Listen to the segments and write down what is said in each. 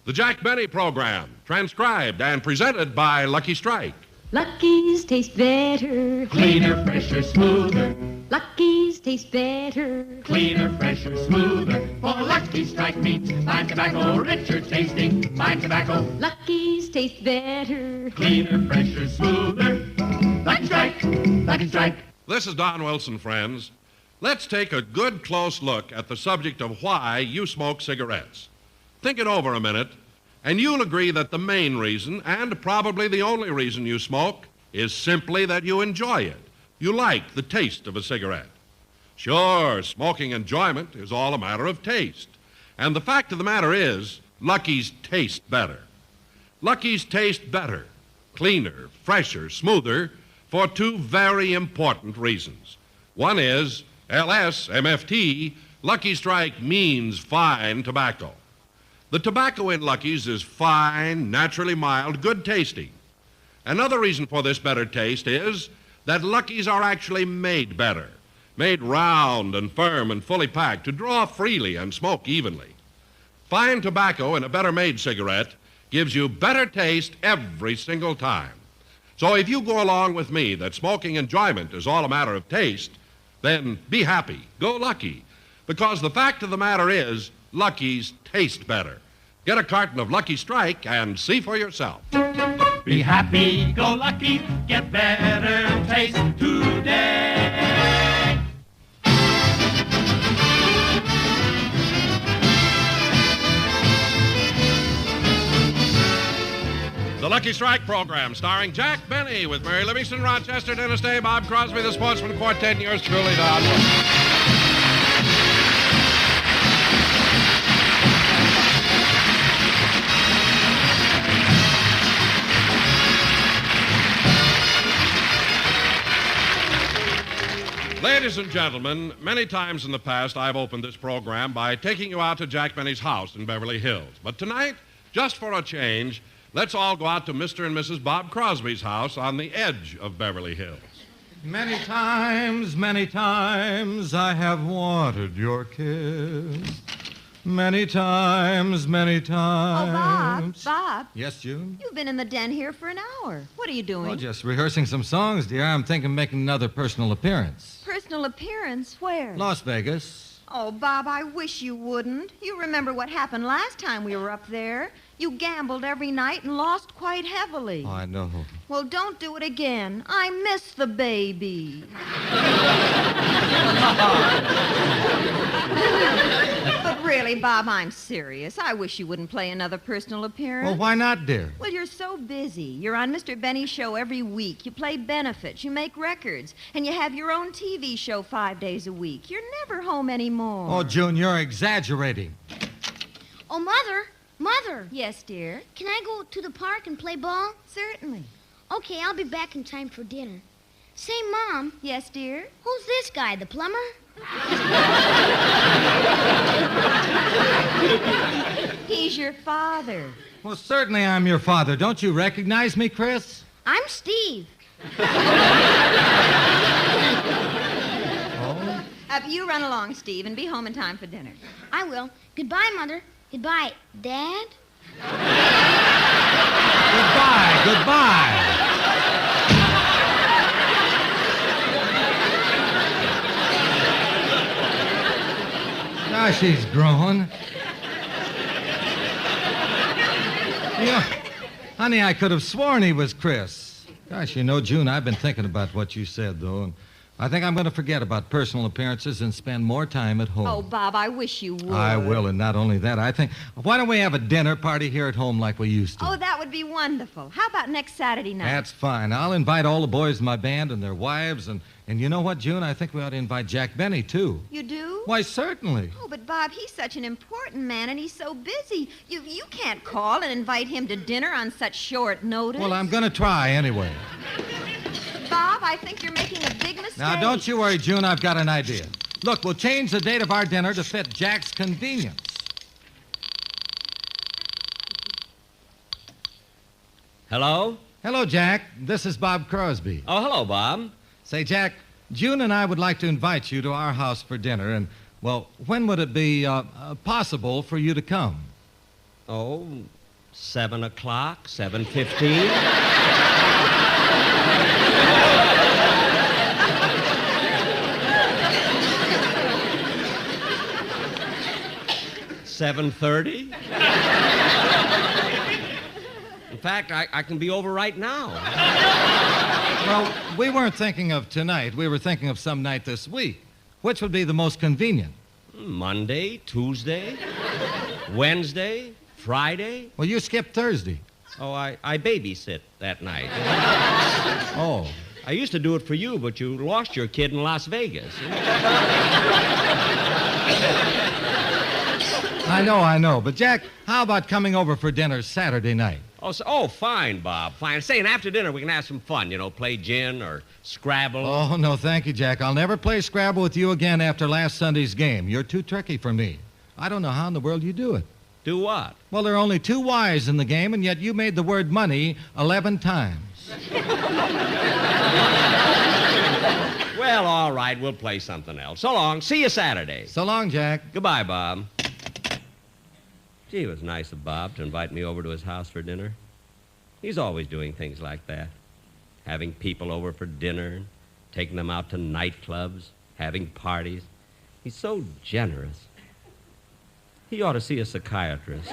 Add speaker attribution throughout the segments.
Speaker 1: The Jack Benny Program, transcribed and presented by Lucky Strike.
Speaker 2: Lucky's taste better.
Speaker 3: Cleaner, fresher, smoother.
Speaker 2: Lucky's taste better.
Speaker 3: Cleaner, fresher, smoother. For Lucky Strike means fine tobacco, richer tasting, fine tobacco.
Speaker 2: Lucky's taste better.
Speaker 3: Cleaner, fresher, smoother. Lucky Strike, Lucky Strike.
Speaker 1: This is Don Wilson, friends. Let's take a good close look at the subject of why you smoke cigarettes. Think it over a minute, and you'll agree that the main reason, and probably the only reason you smoke, is simply that you enjoy it. You like the taste of a cigarette. Sure, smoking enjoyment is all a matter of taste. And the fact of the matter is, Lucky's taste better. Lucky's taste better, cleaner, fresher, smoother, for two very important reasons. One is, LS-MFT, Lucky Strike means fine tobacco. The tobacco in Lucky's is fine, naturally mild, good tasting. Another reason for this better taste is that Lucky's are actually made better, made round and firm and fully packed to draw freely and smoke evenly. Fine tobacco in a better made cigarette gives you better taste every single time. So if you go along with me that smoking enjoyment is all a matter of taste, then be happy, go Lucky, because the fact of the matter is, Lucky's taste better. Get a carton of Lucky Strike and see for yourself.
Speaker 3: Be happy, go lucky, get better taste today.
Speaker 1: The Lucky Strike Program, starring Jack Benny, with Mary Livingston, Rochester, Dennis Day, Bob Crosby, the Sportsman Quartet, and yours truly, Don Wilson. Ladies and gentlemen, many times in the past I've opened this program by taking you out to Jack Benny's house in Beverly Hills. But tonight, just for a change, let's all go out to Mr. and Mrs. Bob Crosby's house on the edge of Beverly Hills.
Speaker 4: Many times I have wanted your kiss. Many times.
Speaker 5: Oh, Bob.
Speaker 4: Yes, June?
Speaker 5: You've been in the den here for an hour. What are you doing?
Speaker 4: Oh, just rehearsing some songs, dear. I'm thinking of making another personal appearance.
Speaker 5: Personal appearance? Where?
Speaker 4: Las Vegas.
Speaker 5: Oh, Bob, I wish you wouldn't. You remember what happened last time we were up there. You gambled every night and lost quite heavily.
Speaker 4: Oh, I know.
Speaker 5: Well, don't do it again. I miss the baby. But really, Bob, I'm serious. I wish you wouldn't play another personal appearance.
Speaker 4: Well, why not, dear?
Speaker 5: Well, you're so busy. You're on Mr. Benny's show every week. You play benefits. You make records. And you have your own TV show 5 days a week. You're never home anymore.
Speaker 4: Oh, June, you're exaggerating.
Speaker 6: Oh, Mother.
Speaker 5: Yes, dear?
Speaker 6: Can I go to the park and play ball?
Speaker 5: Certainly.
Speaker 6: Okay, I'll be back in time for dinner. Say, Mom.
Speaker 5: Yes, dear?
Speaker 6: Who's this guy, the plumber?
Speaker 5: He's your father.
Speaker 4: Well, certainly I'm your father. Don't you recognize me, Chris?
Speaker 6: I'm Steve.
Speaker 4: Oh?
Speaker 5: You run along, Steve, and be home in time for dinner.
Speaker 6: I will. Goodbye, Mother. Goodbye, Dad.
Speaker 4: Goodbye. Now she's growing. Yeah. Honey, I could have sworn he was Chris. Gosh, you know, June, I've been thinking about what you said, though, and I think I'm going to forget about personal appearances and spend more time at home.
Speaker 5: Oh, Bob, I wish you would.
Speaker 4: I will, and not only that, I think, why don't we have a dinner party here at home like we used to?
Speaker 5: Oh, that would be wonderful. How about next Saturday night?
Speaker 4: That's fine. I'll invite all the boys in my band and their wives, and you know what, June? I think we ought to invite Jack Benny, too.
Speaker 5: You do?
Speaker 4: Why, certainly.
Speaker 5: Oh, but Bob, he's such an important man, and he's so busy. You can't call and invite him to dinner on such short notice.
Speaker 4: Well, I'm going to try anyway.
Speaker 5: Bob, I think you're making a big mistake.
Speaker 4: Now, don't you worry, June. I've got an idea. Look, we'll change the date of our dinner to fit Jack's convenience.
Speaker 7: Hello?
Speaker 4: Hello, Jack. This is Bob Crosby.
Speaker 7: Oh, hello, Bob.
Speaker 4: Say, Jack, June and I would like to invite you to our house for dinner, and, well, when would it be possible for you to come?
Speaker 7: Oh, 7 o'clock, 7:15. $7:30. In fact, I can be over right now.
Speaker 4: Well, we weren't thinking of tonight. We were thinking of some night this week. Which would be the most convenient?
Speaker 7: Monday, Tuesday, Wednesday, Friday.
Speaker 4: Well, you skipped Thursday.
Speaker 7: Oh, I babysit that night.
Speaker 4: Oh.
Speaker 7: I used to do it for you, but you lost your kid in Las Vegas.
Speaker 4: I know. But, Jack, how about coming over for dinner Saturday night?
Speaker 7: Oh, fine, Bob, fine. Say, and after dinner we can have some fun, play gin or Scrabble.
Speaker 4: Oh, no, thank you, Jack. I'll never play Scrabble with you again after last Sunday's game. You're too tricky for me. I don't know how in the world you do it.
Speaker 7: Do what?
Speaker 4: Well, there are only 2 Y's in the game, and yet you made the word money 11 times.
Speaker 7: Well, all right, we'll play something else. So long. See you Saturday.
Speaker 4: So long, Jack.
Speaker 7: Goodbye, Bob. Gee, it was nice of Bob to invite me over to his house for dinner. He's always doing things like that. Having people over for dinner, taking them out to nightclubs, having parties. He's so generous. He ought to see a psychiatrist.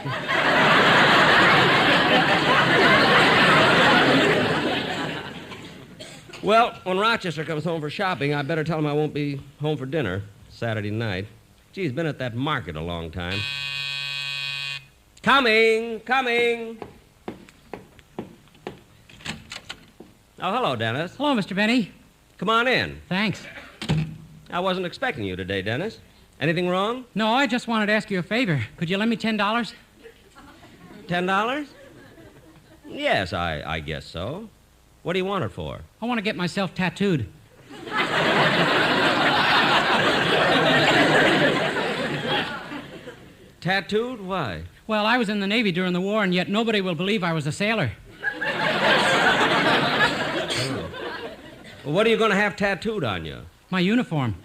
Speaker 7: Well, when Rochester comes home for shopping, I better tell him I won't be home for dinner Saturday night. Gee, he's been at that market a long time. Coming. Oh, hello, Dennis.
Speaker 8: Hello, Mr. Benny.
Speaker 7: Come on in.
Speaker 8: Thanks.
Speaker 7: I wasn't expecting you today, Dennis. Anything wrong?
Speaker 8: No, I just wanted to ask you a favor. Could you lend me $10?
Speaker 7: $10? Yes, I guess so. What do you want it for?
Speaker 8: I want to get myself tattooed.
Speaker 7: Tattooed? Why?
Speaker 8: Well, I was in the Navy during the war, and yet nobody will believe I was a sailor.
Speaker 7: Well, what are you going to have tattooed on you?
Speaker 8: My uniform.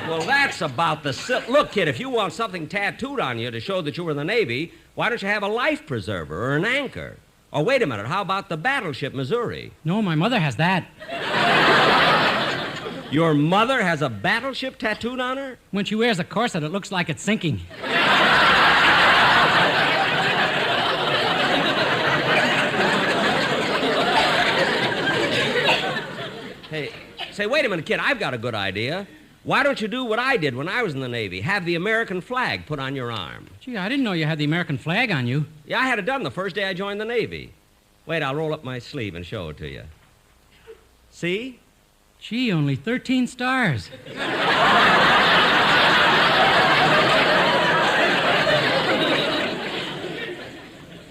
Speaker 7: Well, that's about the... Look, kid, if you want something tattooed on you to show that you were in the Navy, why don't you have a life preserver or an anchor? Or wait a minute, how about the battleship Missouri?
Speaker 8: No, my mother has that.
Speaker 7: Your mother has a battleship tattooed on her?
Speaker 8: When she wears a corset, it looks like it's sinking.
Speaker 7: Hey, say, wait a minute, kid, I've got a good idea. Why don't you do what I did when I was in the Navy? Have the American flag put on your arm.
Speaker 8: Gee, I didn't know you had the American flag on you.
Speaker 7: Yeah, I had it done the first day I joined the Navy. Wait, I'll roll up my sleeve and show it to you. See?
Speaker 8: Gee, only 13 stars.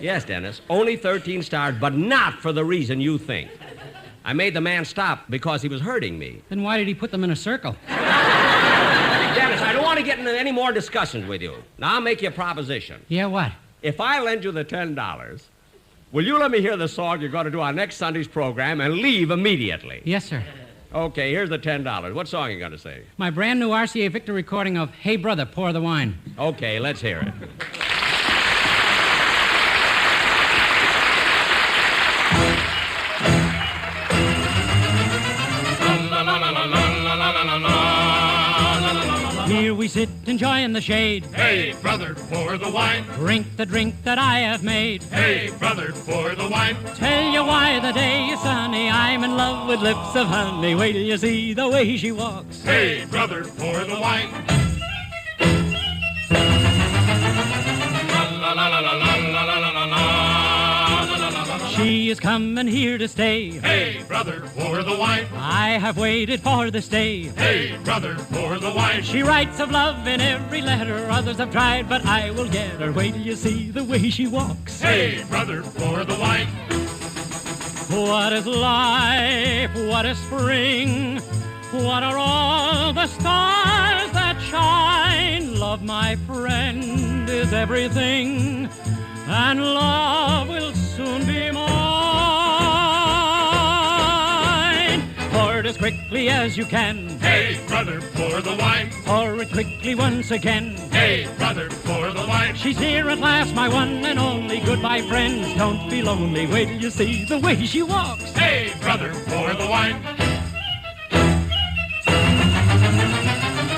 Speaker 7: Yes, Dennis, only 13 stars, but not for the reason you think. I made the man stop because he was hurting me.
Speaker 8: Then why did he put them in a circle?
Speaker 7: Dennis, I don't want to get into any more discussions with you. Now, I'll make you a proposition.
Speaker 8: Yeah, what?
Speaker 7: If I lend you the $10, will you let me hear the song you're going to do on next Sunday's program and leave immediately?
Speaker 8: Yes, sir.
Speaker 7: Okay, here's the $10. What song are you going to sing?
Speaker 8: My brand new RCA Victor recording of Hey Brother, Pour the Wine.
Speaker 7: Okay, let's hear it.
Speaker 8: Here we sit enjoying the shade.
Speaker 3: Hey, brother, pour the wine.
Speaker 8: Drink the drink that I have made.
Speaker 3: Hey, brother, pour the wine.
Speaker 8: Tell you why the day is sunny. I'm in love with lips of honey. Wait till you see the way she walks.
Speaker 3: Hey, brother, pour the wine. La la la la la la la la la la.
Speaker 8: She is coming here to stay.
Speaker 3: Hey, brother, pour the wine.
Speaker 8: I have waited for this day.
Speaker 3: Hey, brother, pour the wine.
Speaker 8: She writes of love in every letter. Others have tried, but I will get her. Wait till you see the way she walks.
Speaker 3: Hey, brother, pour the wine.
Speaker 8: What is life? What is spring? What are all the stars that shine? Love, my friend, is everything, and love will soon be mine. For it is quickly as you can.
Speaker 3: Hey, brother, pour the wine.
Speaker 8: Pour it quickly once again.
Speaker 3: Hey, brother, pour the wine.
Speaker 8: She's here at last, my one and only. Goodbye, friends, don't be lonely. Wait till you see the way she walks.
Speaker 3: Hey, brother, pour the wine.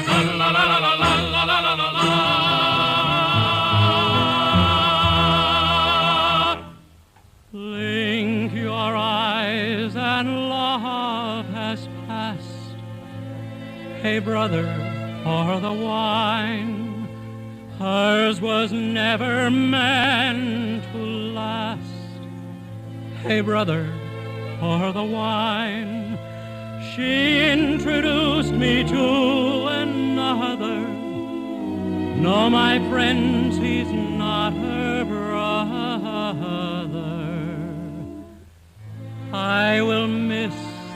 Speaker 3: La la la la la la la la la la.
Speaker 8: Blink your eyes and love has passed. Hey, brother, pour the wine. Hers was never meant to last. Hey, brother, pour the wine. She introduced me to another. No, my friends, he's not her brother. I will miss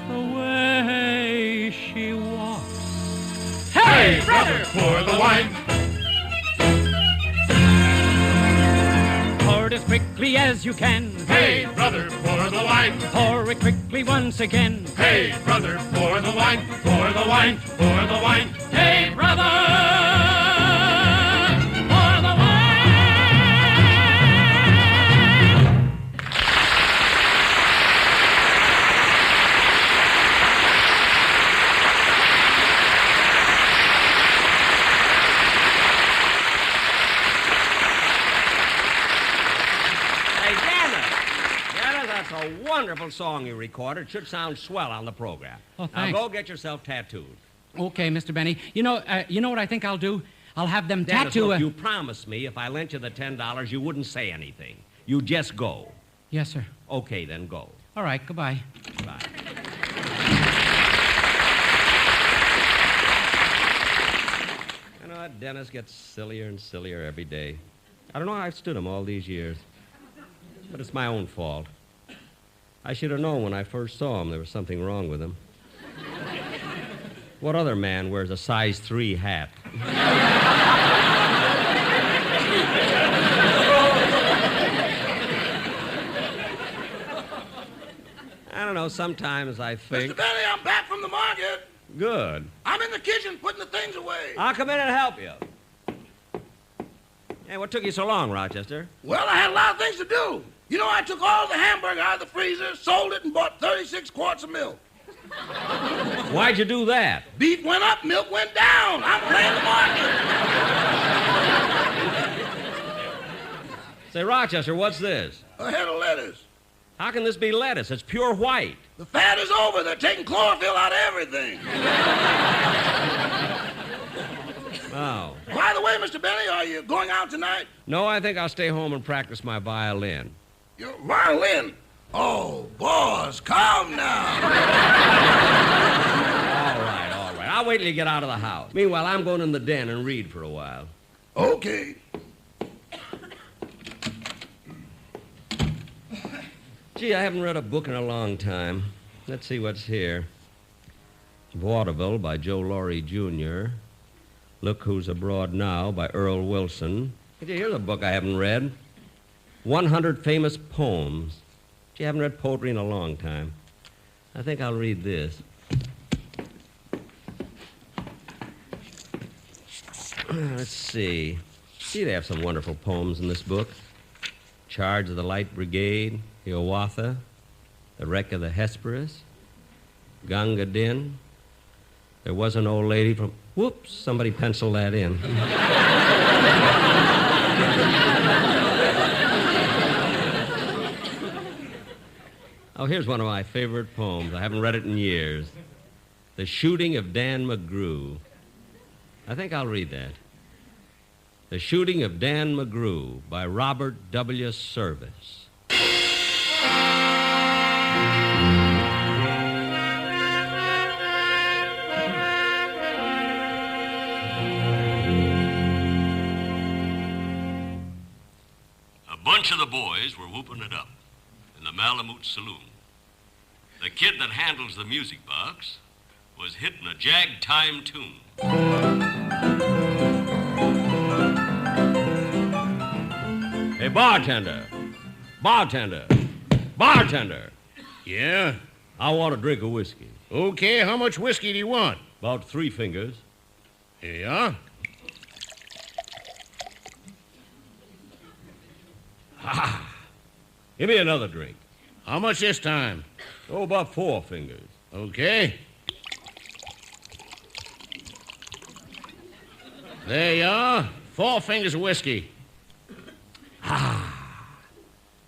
Speaker 8: the way she walks.
Speaker 3: Hey, brother, pour the wine.
Speaker 8: Pour it as quickly as you can.
Speaker 3: Hey, brother, pour the wine.
Speaker 8: Pour it quickly once again.
Speaker 3: Hey, brother, pour the wine. Pour the wine. Pour the wine.
Speaker 8: Hey, brother! Pour the wine!
Speaker 7: Hey, Dennis, that's a wonderful song you recorded. It should sound swell on the program.
Speaker 8: Oh,
Speaker 7: now
Speaker 8: thanks.
Speaker 7: go get yourself tattooed.
Speaker 8: Okay, Mr. Benny. You know what I think I'll do? I'll have them
Speaker 7: Dennis,
Speaker 8: tattoo.
Speaker 7: look, you promised me if I lent you the $10, you wouldn't say anything. You just go.
Speaker 8: Yes, sir.
Speaker 7: Okay, then go.
Speaker 8: All right. Goodbye.
Speaker 7: Bye. You know what? Dennis gets sillier and sillier every day. I don't know how I've stood him all these years. But it's my own fault. I should have known when I first saw him there was something wrong with him. What other man wears a size 3 hat? I don't know, sometimes I think...
Speaker 9: Mr. Benny, I'm back from the market.
Speaker 7: Good.
Speaker 9: I'm in the kitchen putting the things away.
Speaker 7: I'll come in and help you. Hey, what took you so long, Rochester?
Speaker 9: Well, I had a lot of things to do. You know, I took all the hamburger out of the freezer, sold it, and bought 36 quarts of milk.
Speaker 7: Why'd you do that?
Speaker 9: Beef went up, milk went down. I'm playing the market.
Speaker 7: Say, Rochester, what's this?
Speaker 9: A head of lettuce.
Speaker 7: How can this be lettuce? It's pure white.
Speaker 9: The fat is over. They're taking chlorophyll out of everything.
Speaker 7: Oh.
Speaker 9: By the way, Mr. Benny, are you going out tonight?
Speaker 7: No, I think I'll stay home and practice my violin.
Speaker 9: Your violin? Oh, boss, calm now.
Speaker 7: All right. I'll wait till you get out of the house. Meanwhile, I'm going in the den and read for a while.
Speaker 9: Okay.
Speaker 7: Gee, I haven't read a book in a long time. Let's see what's here. Vaudeville by Joe Laurie, Jr. Look Who's Abroad Now by Earl Wilson. Gee, here's a book I haven't read. 100 Famous Poems. Gee, I haven't read poetry in a long time. I think I'll read this. Let's see. Gee, they have some wonderful poems in this book. Charge of the Light Brigade, Hiawatha, The Wreck of the Hesperus, Gunga Din. There was an old lady from... Whoops, somebody penciled that in. Oh, here's one of my favorite poems. I haven't read it in years. The Shooting of Dan McGrew. I think I'll read that. The Shooting of Dan McGrew by Robert W. Service.
Speaker 10: A bunch of the boys were whooping it up in the Malamute Saloon. The kid that handles the music box was hitting a jag-time tune.
Speaker 7: Hey, bartender. Bartender. Bartender.
Speaker 11: Yeah?
Speaker 7: I want a drink of whiskey.
Speaker 11: Okay, how much whiskey do you want?
Speaker 7: About 3 fingers.
Speaker 11: Here you are.
Speaker 7: Give me another drink.
Speaker 11: How much this time?
Speaker 7: Oh, about 4 fingers.
Speaker 11: Okay. There you are. 4 fingers of whiskey.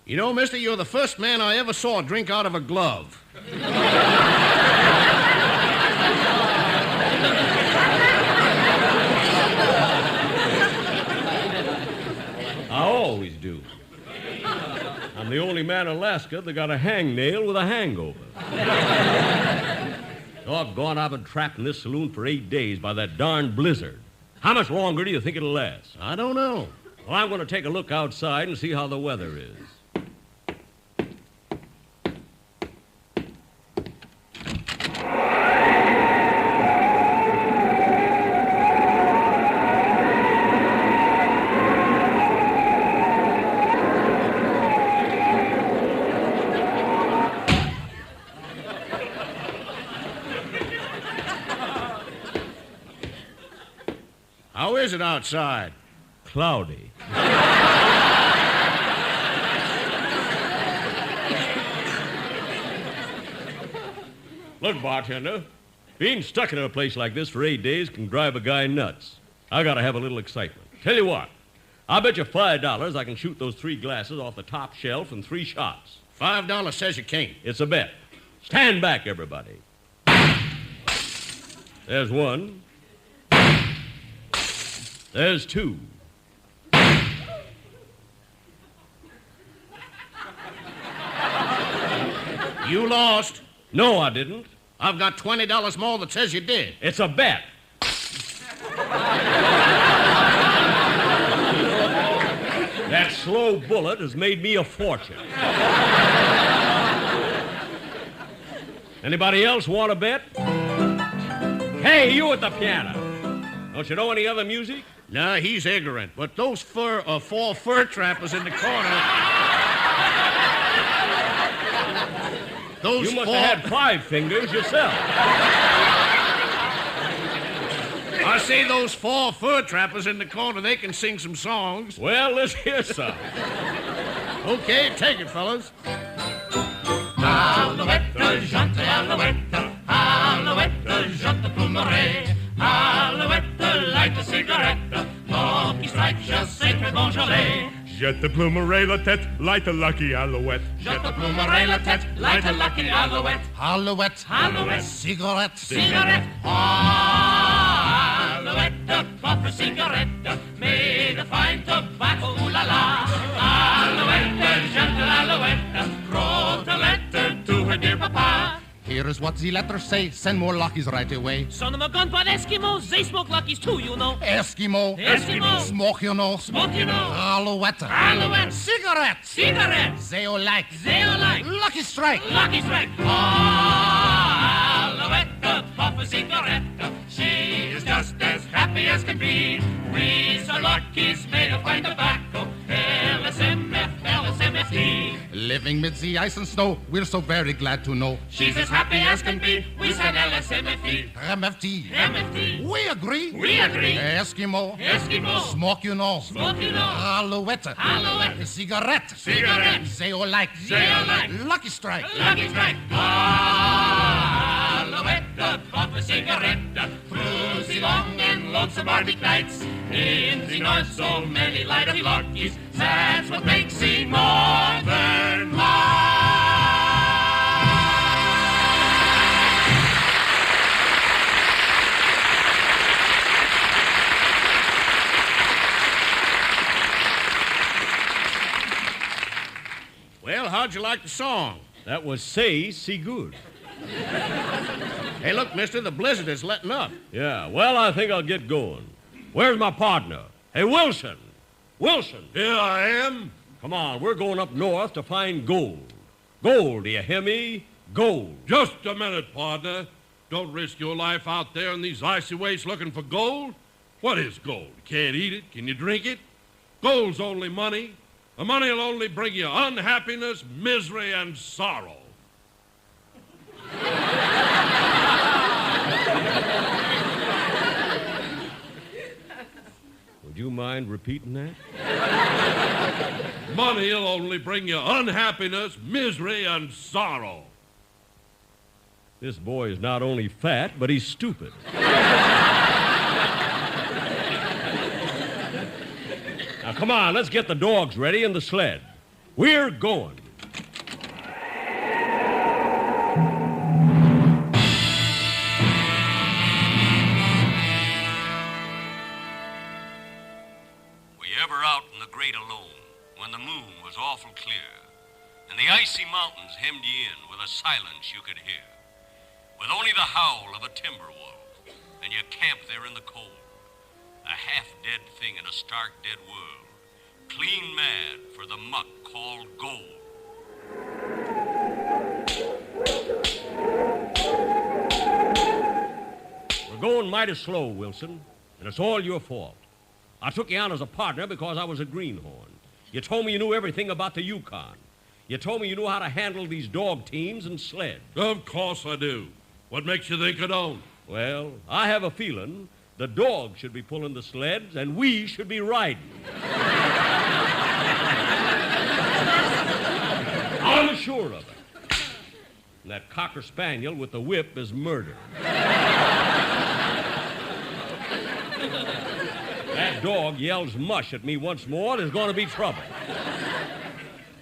Speaker 11: You know, mister, you're the first man I ever saw drink out of a glove.
Speaker 7: I always do. I'm the only man in Alaska that got a hangnail with a hangover. Doggone, I've been trapped in this saloon for 8 days by that darn blizzard. How much longer do you think it'll last?
Speaker 11: I don't know.
Speaker 7: Well, I'm going to take a look outside and see how the weather is.
Speaker 11: How is it outside?
Speaker 7: Cloudy. Look, bartender, being stuck in a place like this for 8 days can drive a guy nuts. I gotta have a little excitement. Tell you what, I'll bet you $5 I can shoot those 3 glasses off the top shelf in 3 shots.
Speaker 11: $5 says you can't.
Speaker 7: It's a bet. Stand back, everybody. There's 1. There's 2.
Speaker 11: You lost.
Speaker 7: No, I didn't.
Speaker 11: I've got $20 more that says you did.
Speaker 7: It's a bet. That slow bullet has made me a fortune. Anybody else want to bet? Hey, you at the piano. Don't you know any other music?
Speaker 11: Nah, he's ignorant. But those 4 fur trappers in the corner...
Speaker 7: You must have had 5 fingers yourself.
Speaker 11: I say those 4 fur trappers in the corner, they can sing some songs.
Speaker 7: Well, let's hear some.
Speaker 11: Okay, take it, fellas.
Speaker 3: Alouette, jante, alouette, alouette, jante plumeray. Alouette, light a cigarette, lucky strike, just sacred Beaujolais.
Speaker 12: Jette de plumeray la tête, light a lucky alouette.
Speaker 3: Jette de plumeray la tête, light a lucky alouette.
Speaker 11: Alouette.
Speaker 3: Alouette.
Speaker 11: Cigarette.
Speaker 3: Cigarette. Alouette, puff a cigarette, made of fine tobacco, ooh la la. Alouette, gentle alouette, wrote a letter to her dear papa.
Speaker 13: Here is what the letter say, send more luckies right away.
Speaker 14: Son of a gun, but Eskimos, they smoke luckies too, you know.
Speaker 13: Eskimo.
Speaker 14: Eskimo.
Speaker 13: Smoke, you know.
Speaker 14: Smoke, you know.
Speaker 13: Alouette.
Speaker 14: Alouette.
Speaker 13: Cigarette.
Speaker 14: Cigarette.
Speaker 13: They all like.
Speaker 14: They all like.
Speaker 13: Lucky strike.
Speaker 14: Lucky strike. Alouette, puff a cigarette. She is just as happy as can be. We are luckies made of fine tobacco. LSMF, LSMFT.
Speaker 13: Living mid the ice and snow, we're so very glad to know.
Speaker 14: She's as happy as can be. We said LSMFT.
Speaker 13: MFT.
Speaker 14: MFT.
Speaker 13: We agree.
Speaker 14: We agree.
Speaker 13: Eskimo.
Speaker 14: Eskimo.
Speaker 13: Smoke, you know.
Speaker 14: Smoke, you know.
Speaker 13: Alouette.
Speaker 14: Alouette.
Speaker 13: Cigarette.
Speaker 14: Cigarette.
Speaker 13: They all like.
Speaker 14: They all like.
Speaker 13: Lucky strike.
Speaker 14: Lucky strike. Alouette, puff a cigarette. Through the long and lonesome Arctic nights. In the north, so many light of luckies. That's what makes the northern
Speaker 11: Well, how'd you like the song?
Speaker 7: That was Say Good.
Speaker 11: Hey, look, mister, the blizzard is letting up.
Speaker 7: Yeah, well, I think I'll get going. Where's my partner? Hey, Wilson. Wilson.
Speaker 1: Here I am.
Speaker 7: Come on, we're going up north to find gold. Gold, do you hear me? Gold.
Speaker 1: Just a minute, partner. Don't risk your life out there in these icy wastes looking for gold. What is gold? You can't eat it. Can you drink it? Gold's only money. The money will only bring you unhappiness, misery, and sorrow.
Speaker 7: you mind repeating that?
Speaker 1: Money'll only bring you unhappiness, misery, and sorrow.
Speaker 7: This boy is not only fat, but he's stupid. Now, come on, let's get the dogs ready and the sled. We're going.
Speaker 10: Were you ever out in the great alone when the moon was awful clear and the icy mountains hemmed you in with a silence you could hear? With only the howl of a timber wolf, and you camp there in the cold, a half-dead thing in a stark dead world, clean mad for the muck called gold.
Speaker 7: We're going mighty slow, Wilson, and it's all your fault. I took you on as a partner because I was a greenhorn. You told me you knew everything about the Yukon. You told me you knew how to handle these dog teams and sleds.
Speaker 1: Of course I do. What makes you think I don't?
Speaker 7: Well, I have a feeling the dogs should be pulling the sleds and we should be riding. I'm sure of it. And that cocker spaniel with the whip is murder. That dog yells mush at me once more, there's going to be trouble.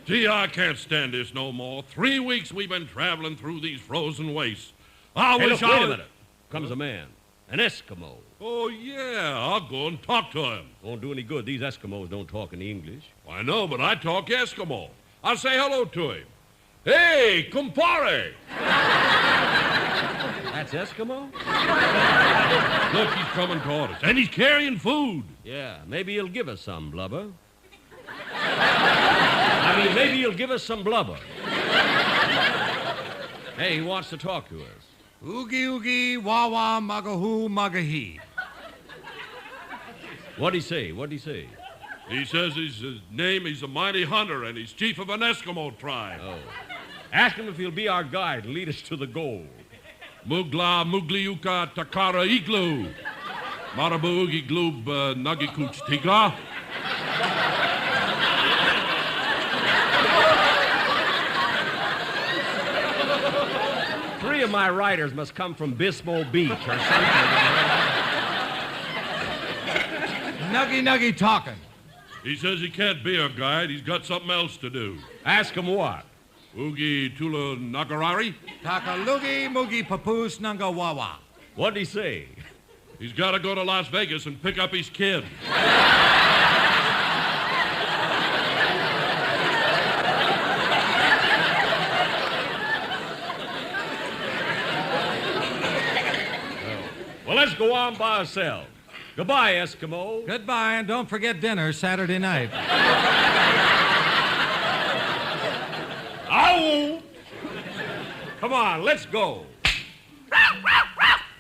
Speaker 1: Gee, I can't stand this no more. 3 weeks we've been traveling through these frozen wastes. I wish
Speaker 7: look,
Speaker 1: I...
Speaker 7: wait a minute. Comes a man. An Eskimo.
Speaker 1: Oh, yeah. I'll go and talk to him.
Speaker 7: Won't do any good. These Eskimos don't talk in English.
Speaker 1: I know, but I talk Eskimo. I'll say hello to him. Hey, compare!
Speaker 7: That's Eskimo?
Speaker 1: Look, he's coming toward us, and he's carrying food.
Speaker 7: Yeah, maybe he'll give us some blubber. I mean, maybe he'll give us some blubber. Hey, he wants to talk to us.
Speaker 4: Oogie oogie, wah wah, magahoo, magahi.
Speaker 7: What'd he say? What'd he say?
Speaker 1: He says his name, he's a mighty hunter, and he's chief of an Eskimo tribe.
Speaker 7: Oh. Ask him if he'll be our guide and lead us to the goal.
Speaker 1: Mugla, Mugliuka, Takara, Iglu. Marabu, Ugi, Glub, Nagikuch, Tiga.
Speaker 7: Three of my riders must come from Bismo Beach or something.
Speaker 4: Nuggy nuggy talking.
Speaker 1: He says he can't be our guide. He's got something else to do.
Speaker 7: Ask him what?
Speaker 1: Ugi Tula Nagarari?
Speaker 4: Takalugi mugi papoose nunga wawa.
Speaker 7: What'd he say?
Speaker 1: He's got to go to Las Vegas and pick up his kid.
Speaker 7: Well, let's go on by ourselves. Goodbye, Eskimo.
Speaker 4: Goodbye, and don't forget dinner Saturday night.
Speaker 7: I won't. Come on, let's go.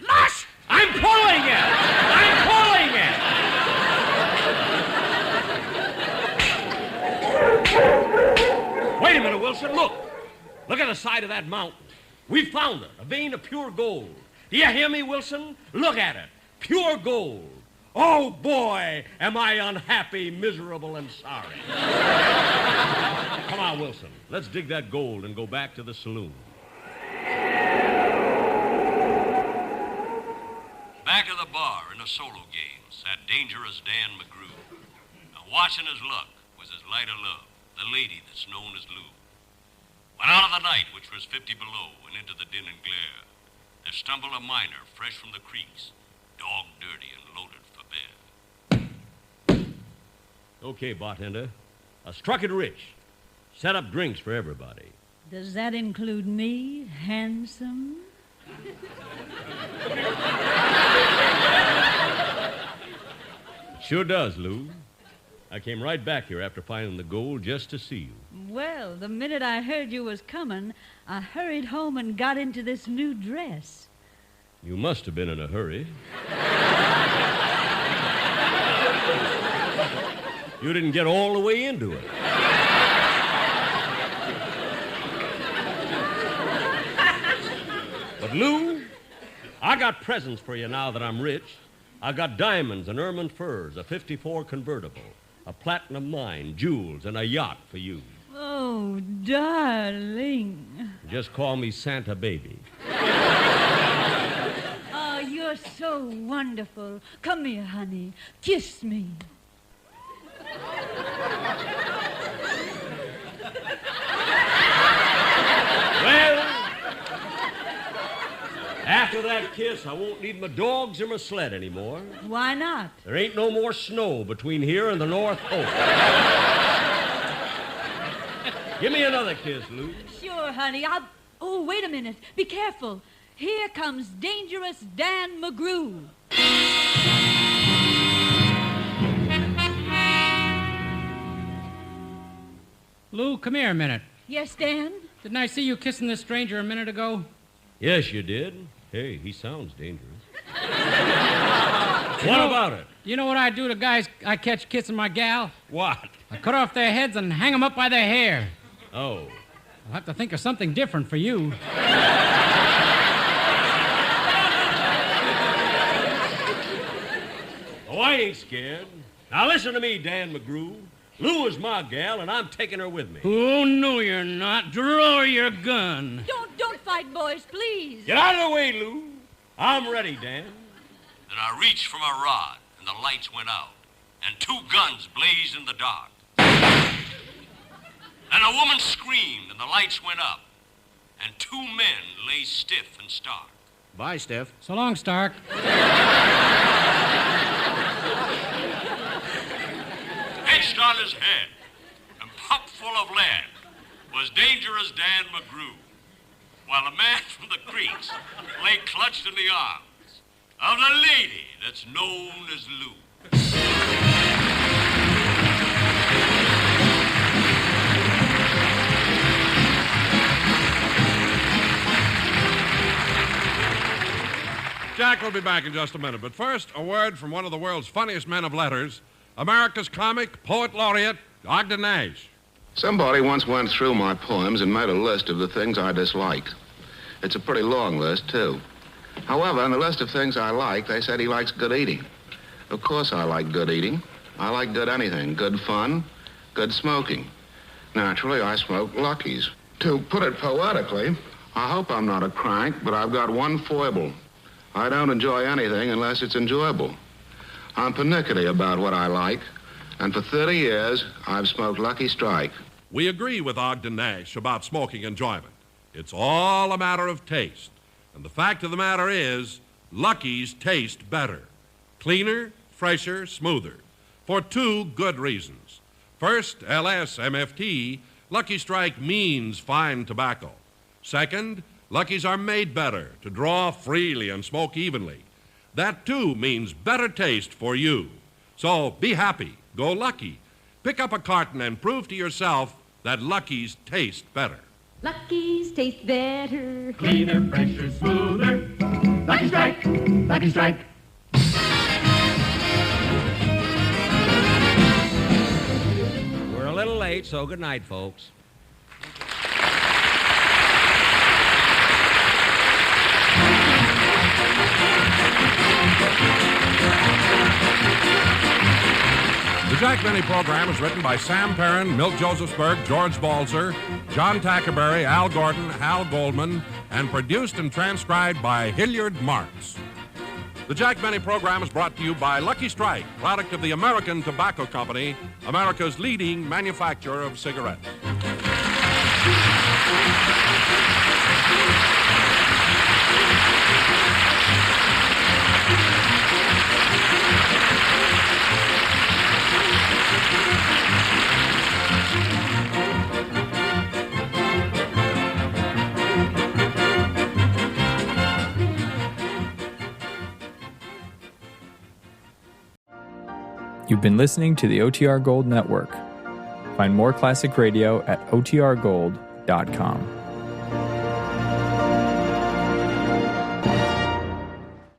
Speaker 9: Mush!
Speaker 7: I'm pulling it! I'm pulling it! Wait a minute, Wilson, look. Look at the side of that mountain. We found it, a vein of pure gold. Do you hear me, Wilson? Look at it. Pure gold. Oh, boy, am I unhappy, miserable, and sorry. Come on, Wilson. Let's dig that gold and go back to the saloon.
Speaker 10: Back of the bar in a solo game sat dangerous Dan McGrew. Now, watching his luck was his light of love, the lady that's known as Lou. When out of the night, which was 50 below, and into the din and glare, there stumbled a miner fresh from the creeks, dog dirty and loaded for bear.
Speaker 7: Okay, bartender. I struck it rich. Set up drinks for everybody.
Speaker 15: Does that include me, handsome?
Speaker 7: Sure does, Lou. I came right back here after finding the gold just to see you.
Speaker 15: Well, the minute I heard you was coming, I hurried home and got into this new dress.
Speaker 7: You must have been in a hurry. You didn't get all the way into it. But, Lou, I got presents for you now that I'm rich. I got diamonds and ermine furs, a 54 convertible, a platinum mine, jewels, and a yacht for you.
Speaker 15: Oh, darling.
Speaker 7: Just call me Santa Baby.
Speaker 15: Oh, you're so wonderful. Come here, honey. Kiss me.
Speaker 7: Well, after that kiss, I won't need my dogs or my sled anymore.
Speaker 15: Why not?
Speaker 7: There ain't no more snow between here and the North Pole. Give me another kiss, Lou.
Speaker 15: Sure, honey. Oh, wait a minute. Be careful. Here comes Dangerous Dan McGrew.
Speaker 16: Lou, come here a minute.
Speaker 15: Yes, Dan?
Speaker 16: Didn't I see you kissing this stranger a minute ago?
Speaker 7: Yes, you did. Hey, he sounds dangerous. What about it?
Speaker 16: You know what I do to guys I catch kissing my gal?
Speaker 7: What?
Speaker 16: I cut off their heads and hang them up by their hair.
Speaker 7: Oh.
Speaker 16: I'll have to think of something different for you.
Speaker 7: Oh, I ain't scared. Now listen to me, Dan McGrew. Lou is my gal, and I'm taking her with me.
Speaker 11: Oh, no, you're not. Draw your gun.
Speaker 15: Don't fight, boys, please.
Speaker 7: Get out of the way, Lou. I'm ready, Dan.
Speaker 10: Then I reached for my rod, and the lights went out, and two guns blazed in the dark. Then a woman screamed, and the lights went up, and two men lay stiff and stark.
Speaker 11: Bye, Steph.
Speaker 16: So long, Stark.
Speaker 10: Etched on his head and pumped full of lead was Dangerous Dan McGrew, while a man from the creeks lay clutched in the arms of the lady that's known as Lou.
Speaker 1: Jack will be back in just a minute, but first, a word from one of the world's funniest men of letters, America's comic, poet laureate, Ogden Nash.
Speaker 17: Somebody once went through my poems and made a list of the things I dislike. It's a pretty long list, too. However, on the list of things I like, they said he likes good eating. Of course I like good eating. I like good anything, good fun, good smoking. Naturally, I smoke Luckies. To put it poetically, I hope I'm not a crank, but I've got one foible. I don't enjoy anything unless it's enjoyable. I'm pernickety about what I like, and for 30 years, I've smoked Lucky Strike.
Speaker 1: We agree with Ogden Nash about smoking enjoyment. It's all a matter of taste. And the fact of the matter is, Lucky's taste better. Cleaner, fresher, smoother. For two good reasons. First, LSMFT, Lucky Strike means fine tobacco. Second, Luckies are made better to draw freely and smoke evenly. That, too, means better taste for you. So be happy. Go Lucky. Pick up a carton and prove to yourself that Lucky's taste better.
Speaker 2: Lucky's taste better.
Speaker 14: Cleaner, fresher, smoother. Lucky Strike, Lucky Strike.
Speaker 7: We're a little late, so good night, folks.
Speaker 1: The Jack Benny program is written by Sam Perrin, Milt Josephsberg, George Balzer, John Tackerberry, Al Gordon, Hal Goldman, and produced and transcribed by Hilliard Marks. The Jack Benny program is brought to you by Lucky Strike, product of the American Tobacco Company, America's leading manufacturer of cigarettes.
Speaker 18: You've been listening to the OTR Gold Network. Find more classic radio at otrgold.com.